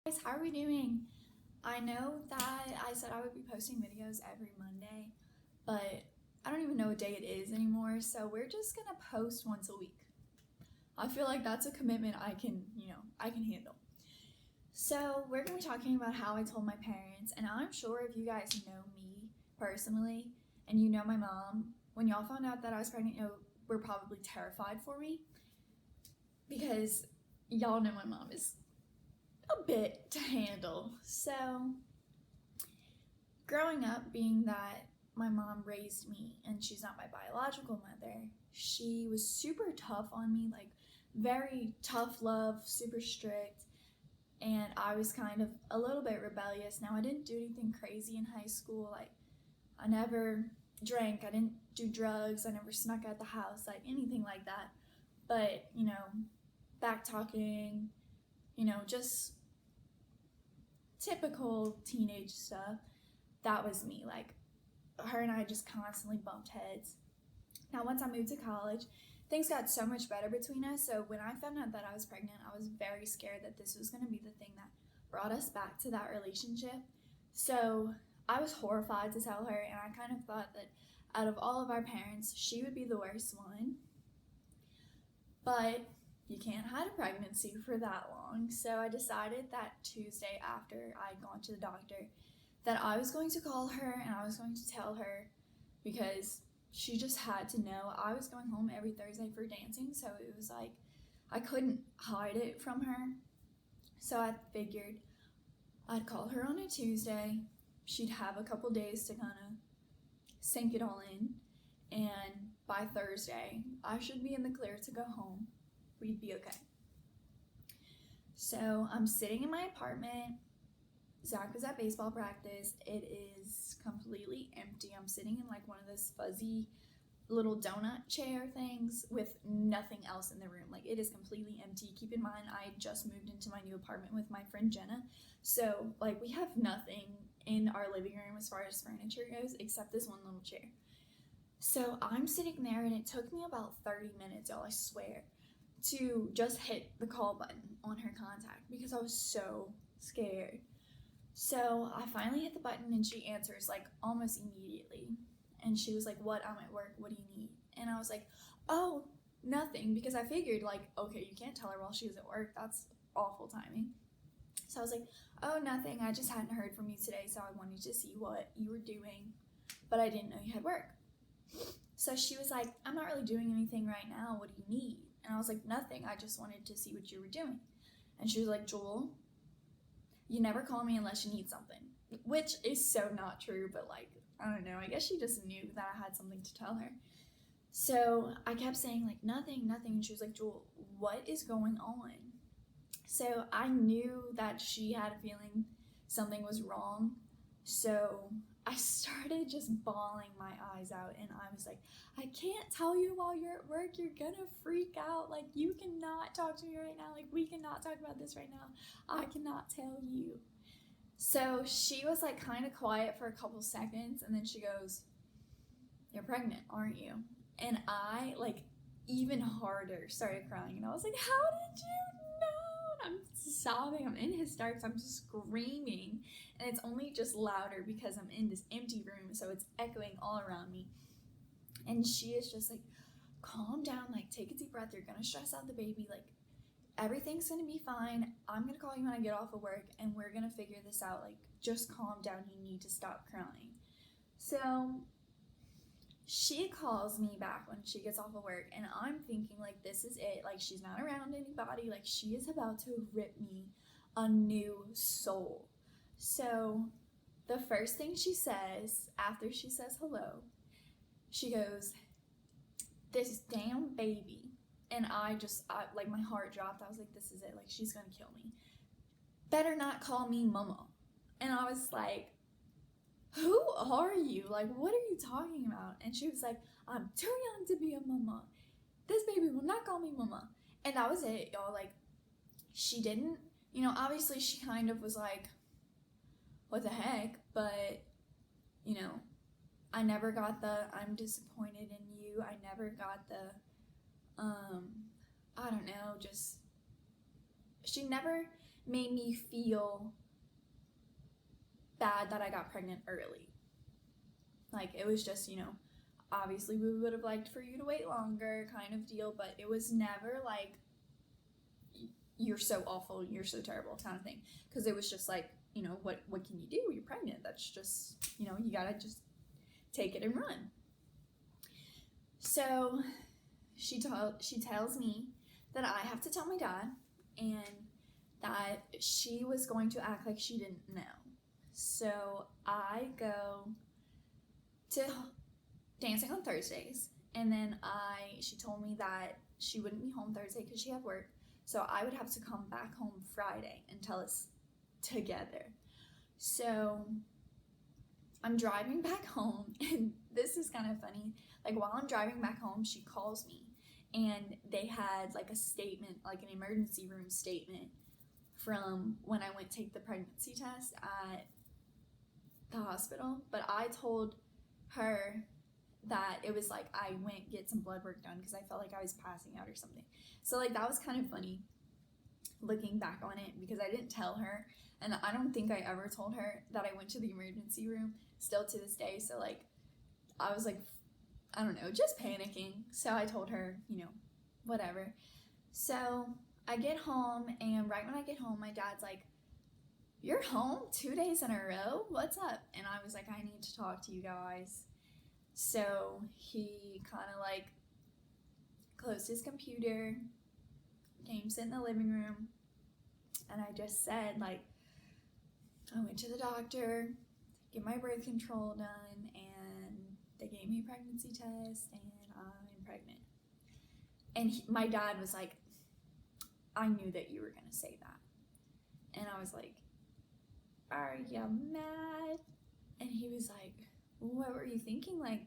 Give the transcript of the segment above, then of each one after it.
Guys, how are we doing? I know that I said I would be posting videos every Monday, but I don't even know what day it is anymore, so we're just gonna post once a week. I feel like that's a commitment I can handle. So we're gonna be talking about how I told my parents, and I'm sure if you guys know me personally and you know my mom, when y'all found out that I was pregnant, were probably terrified for me because y'all know my mom is a bit to handle. So, growing up, being that my mom raised me and she's not my biological mother, she was super tough on me, like very tough love, super strict, and I was kind of a little bit rebellious. Now, I didn't do anything crazy in high school, like I never drank, I didn't do drugs, I never snuck out the house, like anything like that. But, back talking, just typical teenage stuff. That was me. Like, her and I just constantly bumped heads. Now, once I moved to college, things got so much better between us. So when I found out that I was pregnant, I was very scared that this was going to be the thing that brought us back to that relationship. So I was horrified to tell her, and I kind of thought that out of all of our parents, she would be the worst one. But you can't hide a pregnancy for that long. So I decided that Tuesday, after I'd gone to the doctor, that I was going to call her and I was going to tell her, because she just had to know. I was going home every Thursday for dancing, so it was like I couldn't hide it from her. So I figured I'd call her on a Tuesday. She'd have a couple days to kind of sink it all in, and by Thursday, I should be in the clear to go home. We'd be okay. So I'm sitting in my apartment. Zach was at baseball practice. It is completely empty. I'm sitting in like one of those fuzzy little donut chair things with nothing else in the room. Like, it is completely empty. Keep in mind, I just moved into my new apartment with my friend Jenna. So like, we have nothing in our living room as far as furniture goes except this one little chair. So I'm sitting there, and it took me about 30 minutes, y'all, I swear, to just hit the call button on her contact because I was so scared. So I finally hit the button, and she answers like almost immediately. And she was like, "What? I'm at work. What do you need?" And I was like, "Oh, nothing," because I figured like, okay, you can't tell her while she was at work. That's awful timing. So I was like, "Oh, nothing. I just hadn't heard from you today, so I wanted to see what you were doing, but I didn't know you had work." So she was like, "I'm not really doing anything right now. What do you need?" And I was like, "Nothing. I just wanted to see what you were doing." And she was like, "Jewel, you never call me unless you need something," which is so not true, but like, I don't know. I guess she just knew that I had something to tell her. So I kept saying like, "Nothing, nothing." And she was like, "Jewel, what is going on?" So I knew that she had a feeling something was wrong. So I started just bawling my eyes out, and I was like, "I can't tell you while you're at work. You're gonna freak out. Like, you cannot talk to me right now. Like, we cannot talk about this right now. I cannot tell you." So she was like kind of quiet for a couple seconds, and then she goes, "You're pregnant, aren't you?" And I, like, even harder started crying, and I was like, "How did you know?" And I'm sobbing, I'm in hysterics, I'm screaming, and it's only just louder because I'm in this empty room, so it's echoing all around me. And she is just like, "Calm down, like, take a deep breath, you're gonna stress out the baby, like, everything's gonna be fine. I'm gonna call you when I get off of work, and we're gonna figure this out. Like, just calm down, you need to stop crying." So she calls me back when she gets off of work, and I'm thinking like, this is it. Like, she's not around anybody. Like, she is about to rip me a new soul. So the first thing she says after she says hello, she goes, "This damn baby." And I like, my heart dropped. I was like, this is it. Like, she's gonna kill me. "Better not call me mama." And I was like, "Who are you? Like, what are you talking about?" And she was like, "I'm too young to be a mama. This baby will not call me mama." And that was it, y'all. Like, she didn't, obviously she kind of was like, "What the heck?" But, I never got the "I'm disappointed in you." I never got the, I don't know, just, she never made me feel bad that I got pregnant early. Like, it was just, obviously we would have liked for you to wait longer kind of deal, but it was never like, you're so awful, you're so terrible kind of thing. Because it was just like, what can you do? You're pregnant. That's just, you gotta just take it and run. So she tells me that I have to tell my dad, and that she was going to act like she didn't know. So I go to dancing on Thursdays, and then she told me that she wouldn't be home Thursday because she had work, so I would have to come back home Friday and tell us together. So I'm driving back home, and this is kind of funny. Like, while I'm driving back home, she calls me, and they had like a statement, like an emergency room statement from when I went to take the pregnancy test at the hospital. But I told her that it was like I went get some blood work done because I felt like I was passing out or something. So like, that was kind of funny looking back on it, because I didn't tell her, and I don't think I ever told her that I went to the emergency room still to this day. So like, I was like, I don't know, just panicking. So I told her, whatever. So I get home, and right when I get home, my dad's like, "You're home 2 days in a row? What's up?" And I was like, "I need to talk to you guys." So he kind of like closed his computer, came sit in the living room, and I just said, like, I went to the doctor, get my birth control done, and they gave me a pregnancy test, and I'm pregnant. And my dad was like, "I knew that you were going to say that." And I was like, "Are you mad?" And he was like, "What were you thinking? Like,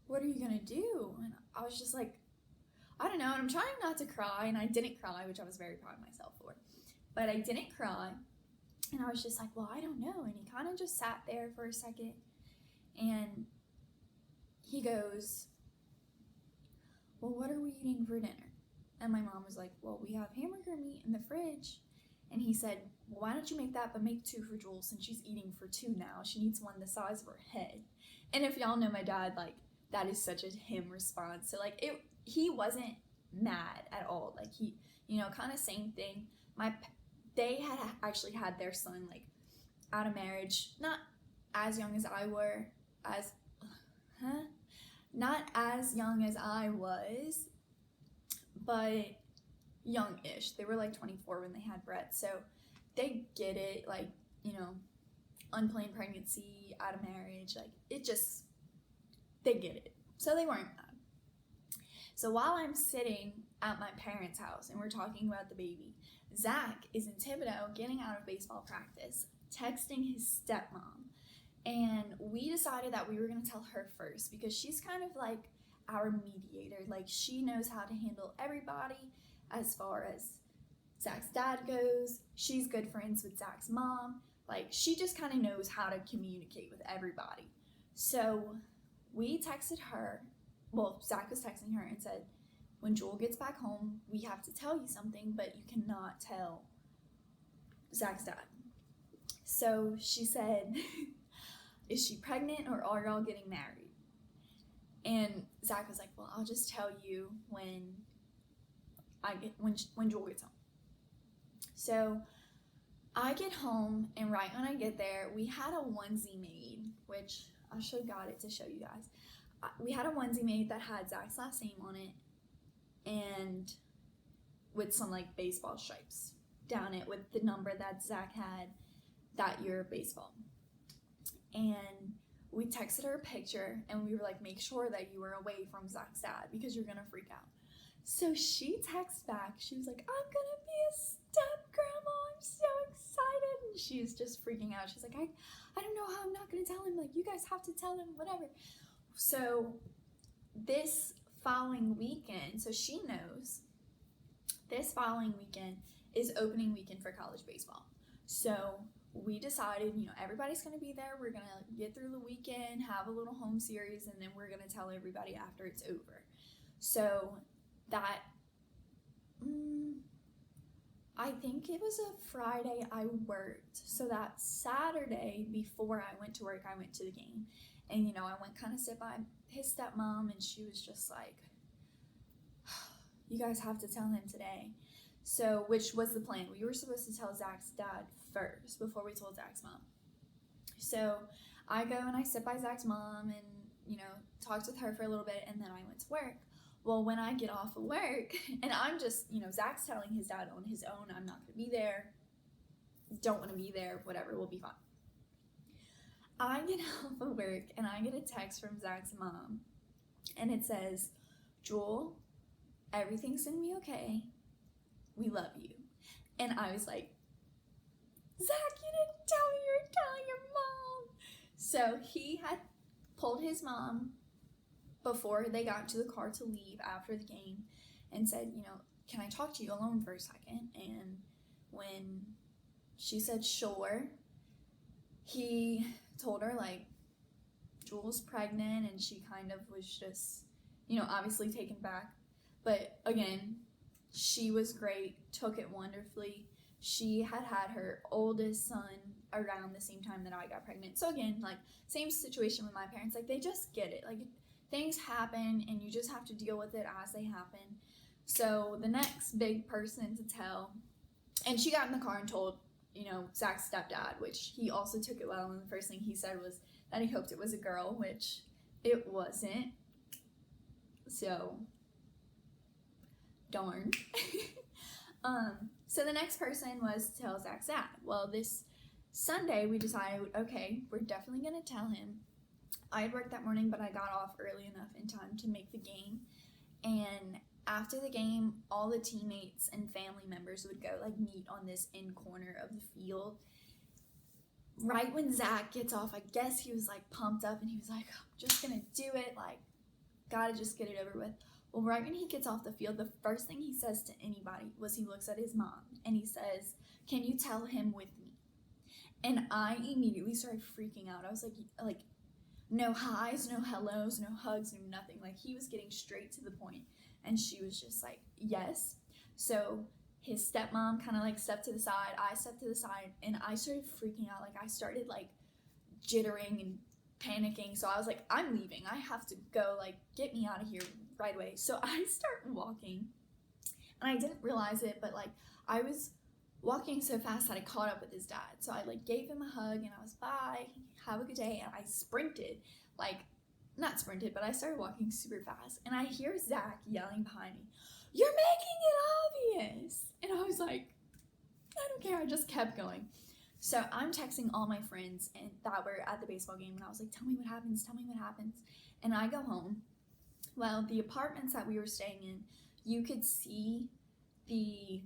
what are you going to do?" And I was just like, I don't know. And I'm trying not to cry, and I didn't cry, which I was very proud of myself for. But I didn't cry. And I was just like, "Well, I don't know." And he kind of just sat there for a second, and he goes, "Well, what are we eating for dinner?" And my mom was like, "Well, we have hamburger meat in the fridge." And he said, "Well, why don't you make that, but make 2 for Jules, since she's eating for 2 now. She needs one the size of her head." And if y'all know my dad, like, that is such a him response. So like, he wasn't mad at all. Like, he, kind of same thing. They had actually had their son like out of marriage, not as young as I were, not as young as I was, but young-ish. They were like 24 when they had Brett, so they get it, like, unplanned pregnancy, out of marriage, like, they get it. So they weren't mad. So while I'm sitting at my parents' house and we're talking about the baby, Zach is in Thibodaux getting out of baseball practice, texting his stepmom. And we decided that we were going to tell her first, because she's kind of like our mediator. Like, she knows how to handle everybody as far as Zach's dad goes. She's good friends with Zach's mom. Like, she just kind of knows how to communicate with everybody. So we texted her. Well, Zach was texting her and said, "When Joel gets back home, we have to tell you something, but you cannot tell Zach's dad." So she said, "Is she pregnant, or are y'all getting married?" And Zach was like, "Well, I'll just tell you when Joel gets home." So I get home, and right when I get there, we had a onesie made, which I should have got it to show you guys. We had a onesie made that had Zach's last name on it, and with some like baseball stripes down it with the number that Zach had that year of baseball. And we texted her a picture, and we were like, "Make sure that you were away from Zach's dad, because you're gonna freak out." So she texted back. She was like, "I'm gonna be a step grandma. I'm so excited." And she was just freaking out. She's like, I don't know how I'm not gonna tell him. Like, you guys have to tell him, whatever. So this following weekend, so she knows, this following weekend is opening weekend for college baseball. So we decided, everybody's going to be there. We're going to get through the weekend, have a little home series, and then we're going to tell everybody after it's over. So that, I think it was a Friday I worked. So that Saturday before I went to work, I went to the game. And, I went kind of sit by his stepmom, and she was just like, you guys have to tell him today. So, which was the plan. We were supposed to tell Zach's dad first before we told Zach's mom. So I go and I sit by Zach's mom and, talked with her for a little bit, and then I went to work. Well, when I get off of work, and I'm just, Zach's telling his dad on his own, I'm not going to be there, don't want to be there, whatever, we'll be fine. I get off of work, and I get a text from Zach's mom, and it says, Jewel, everything's going to be okay. We love you. And I was like, Zach, you didn't tell me you were telling your mom. So he had pulled his mom before they got into the car to leave after the game and said, can I talk to you alone for a second? And when she said sure, he told her, like, Jewel's pregnant, and she kind of was just, obviously taken back. But again, she was great, took it wonderfully. She had her oldest son around the same time that I got pregnant. So again, like, same situation with my parents. Like, they just get it. Like, things happen, and you just have to deal with it as they happen. So the next big person to tell, and she got in the car and told, Zach's stepdad, which he also took it well. And the first thing he said was that he hoped it was a girl, which it wasn't. So, darn. So the next person was to tell Zach's dad. Well, this Sunday we decided, okay, we're definitely going to tell him. I had worked that morning, but I got off early enough in time to make the game. And after the game, all the teammates and family members would go, like, meet on this end corner of the field. Right when Zach gets off, I guess he was, like, pumped up, and he was like, I'm just going to do it. Like, gotta just get it over with. Well, right when he gets off the field, the first thing he says to anybody was he looks at his mom, and he says, can you tell him with me? And I immediately started freaking out. I was like, no highs, no hellos, no hugs, no nothing. Like, he was getting straight to the point. And she was just like, yes. So his stepmom kind of, like, stepped to the side. I stepped to the side, and I started freaking out. Like, I started, like, jittering and panicking. So I was like, I'm leaving. I have to go. Like, get me out of here right away. So I start walking, and I didn't realize it, but, like, I was walking so fast that I caught up with his dad. So I, like, gave him a hug, and I was, bye, have a good day. And I sprinted, like, not sprinted, but I started walking super fast. And I hear Zach yelling behind me, you're making it obvious. And I was like, I don't care. I just kept going. So I'm texting all my friends and that were at the baseball game, and I was like, tell me what happens, tell me what happens. And I go home. Well, the apartments that we were staying in, you could see the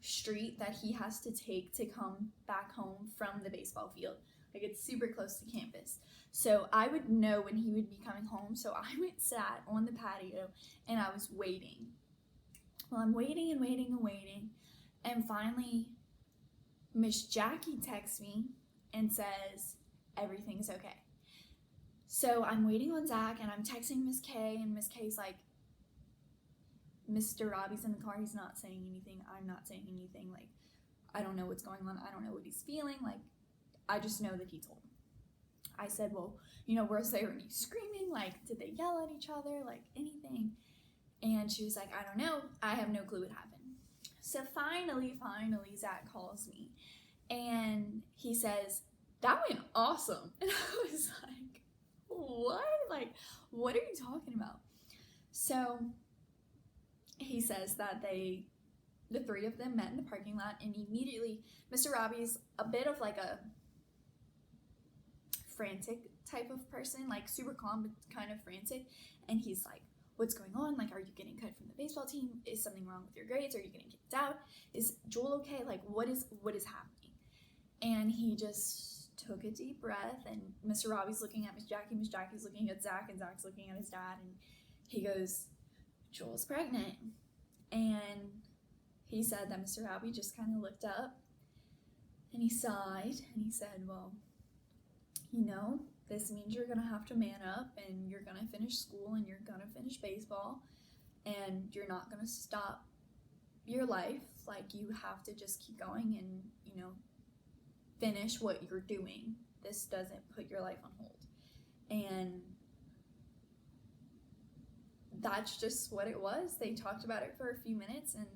street that he has to take to come back home from the baseball field. Like, it's super close to campus. So I would know when he would be coming home. So I went sat on the patio, and I was waiting. Well, I'm waiting and waiting and waiting. And finally, Miss Jackie texts me and says, everything's okay. So I'm waiting on Zach, and I'm texting Miss K, and Miss K's like, Mr. Robbie's in the car. He's not saying anything. I'm not saying anything. Like, I don't know what's going on. I don't know what he's feeling. Like, I just know that he told him. I said, well, was there any screaming? Like, did they yell at each other? Like, anything? And she was like, I don't know. I have no clue what happened. So finally, Zach calls me, and he says, that went awesome. And I was like, what? Like, what are you talking about? So he says that the three of them met in the parking lot, and immediately Mr. Robbie's a bit of like a frantic type of person, like super calm but kind of frantic, and he's like, what's going on? Like, are you getting cut from the baseball team? Is something wrong with your grades? Are you getting kicked out? Is Joel okay? Like, what is happening? And he just took a deep breath, and Mr. Robbie's looking at Miss Jackie, Miss Jackie's looking at Zach, and Zach's looking at his dad, and he goes, Joel's pregnant. And he said that Mr. Robbie just kind of looked up, and he sighed, and he said, well, this means you're going to have to man up, and you're going to finish school, and you're going to finish baseball, and you're not going to stop your life Like, you have to just keep going and, you know, finish what you're doing. This doesn't put your life on hold. And that's just what it was. They talked about it for a few minutes and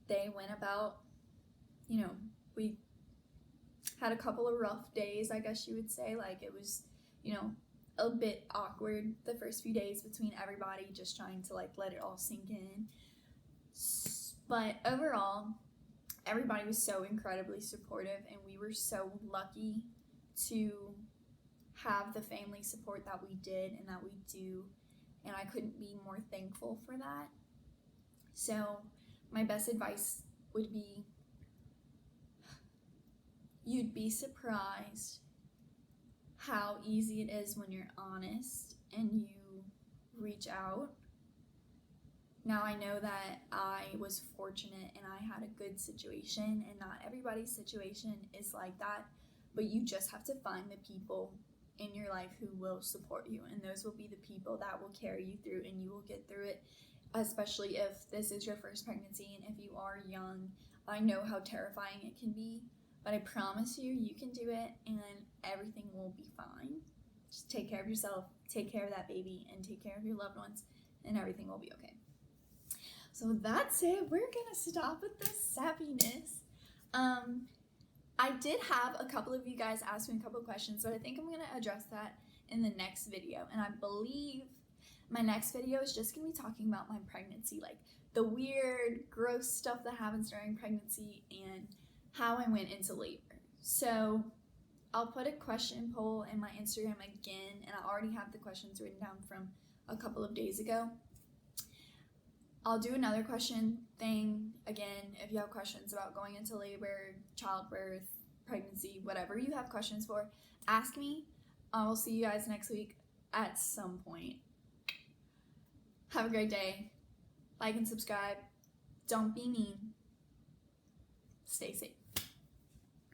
they went about, you know, we had a couple of rough days, I guess you would say. Like, it was, you know, a bit awkward the first few days between everybody just trying to like let it all sink in. But overall, everybody was so incredibly supportive, and we were so lucky to have the family support that we did and that we do, and I couldn't be more thankful for that. So my best advice would be, you'd be surprised how easy it is when you're honest and you reach out. Now, I know that I was fortunate and I had a good situation, and not everybody's situation is like that, but you just have to find the people in your life who will support you, and those will be the people that will carry you through, and you will get through it, especially if this is your first pregnancy and if you are young. I know how terrifying it can be, but I promise you, you can do it and everything will be fine. Just take care of yourself, take care of that baby, and take care of your loved ones, and everything will be okay. So that's it. We're gonna stop with the sappiness. I did have a couple of you guys ask me a couple of questions, but I think I'm gonna address that in the next video. And I believe my next video is just gonna be talking about my pregnancy, like the weird, gross stuff that happens during pregnancy and how I went into labor. So I'll put a question poll in my Instagram again, and I already have the questions written down from a couple of days ago. I'll do another question thing again. If you have questions about going into labor, childbirth, pregnancy, whatever you have questions for, ask me. I will see you guys next week at some point. Have a great day. Like and subscribe. Don't be mean. Stay safe.